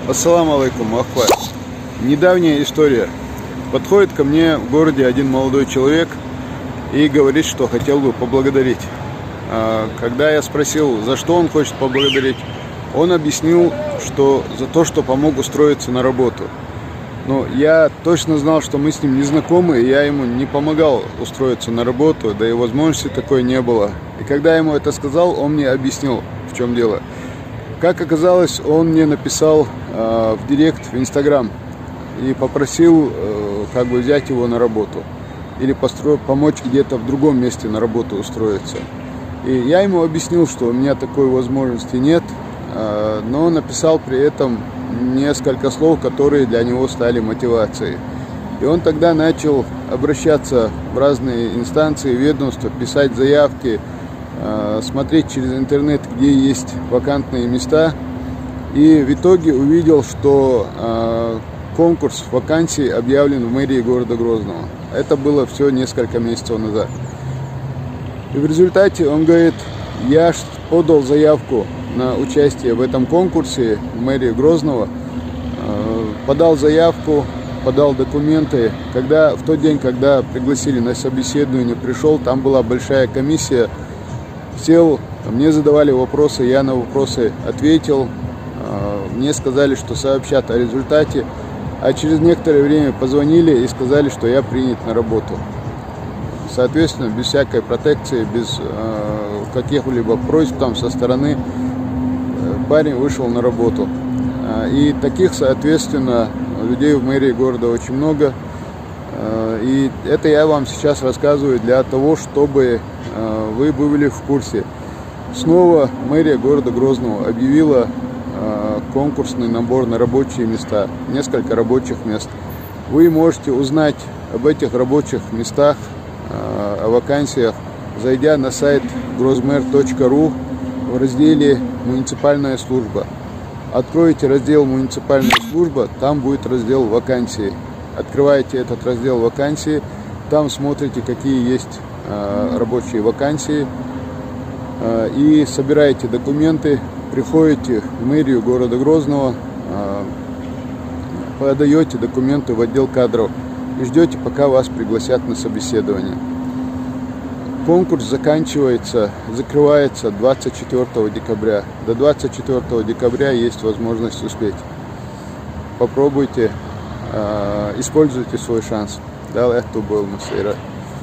Ассаламу алейкум, ахват. Недавняя история. Подходит ко мне в городе один молодой человек и говорит, что хотел бы поблагодарить. Когда я спросил, за что он хочет поблагодарить, он объяснил, что за то, что помог устроиться на работу. Но я точно знал, что мы с ним не знакомы, и я ему не помогал устроиться на работу, да и возможности такой не было. И когда я ему это сказал, он мне объяснил, в чем дело. Как оказалось, он мне написал в директ в Инстаграм и попросил взять его на работу или помочь где-то в другом месте на работу устроиться. И я ему объяснил, что у меня такой возможности нет, но написал при этом несколько слов, которые для него стали мотивацией. И он тогда начал обращаться в разные инстанции, ведомства, писать заявки, смотреть через интернет, где есть вакантные места. И в итоге увидел, что конкурс вакансий объявлен в мэрии города Грозного. Это было все несколько месяцев назад. И в результате он говорит: я подал заявку на участие в этом конкурсе в мэрии Грозного, подал заявку, подал документы. В тот день, когда пригласили на собеседование, пришел, там была большая комиссия, сел, мне задавали вопросы, я на вопросы ответил, мне сказали, что сообщат о результате, а через некоторое время позвонили и сказали, что я принят на работу. Соответственно, без всякой протекции, без каких-либо просьб там со стороны, парень вышел на работу. И таких, соответственно, людей в мэрии города очень много. И это я вам сейчас рассказываю для того, чтобы вы были в курсе. Снова мэрия города Грозного объявила конкурсный набор на рабочие места, несколько рабочих мест. Вы можете узнать об этих рабочих местах, о вакансиях, зайдя на сайт grozmer.ru в разделе «Муниципальная служба». Откроете раздел «Муниципальная служба», там будет раздел «Вакансии». Открываете этот раздел «Вакансии», там смотрите, какие есть рабочие вакансии, и собираете документы, приходите в мэрию города Грозного, подаете документы в отдел кадров и ждете, пока вас пригласят на собеседование. Конкурс закрывается 24 декабря. До 24 декабря есть возможность успеть. Попробуйте, используйте свой шанс. Далее, кто был Масейра.